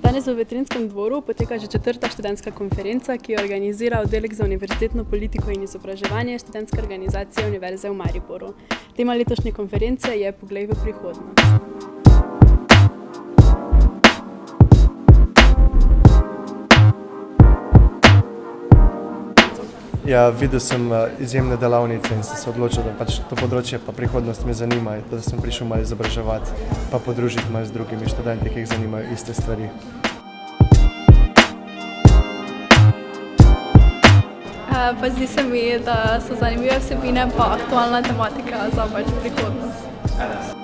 Danes v Veterinskem dvoru poteka že 4. študentska konferenca, ki jo organizira oddelek za univerzitetno politiko in izobraževanje Študentske organizacije Univerze v Mariboru. Tema letošnje konference je Poglej v prihodnost. Ja, videl sem izjemne delavnice in sem se odločil, da pač to področje pa prihodnost me zanima, da sem prišel malo izobraževati pa podružiti malo z drugimi študenti, ki jih zanimajo iste stvari. Pa zdi se mi, da so zanimive vsebine pa aktualna tematika za pač prihodnost.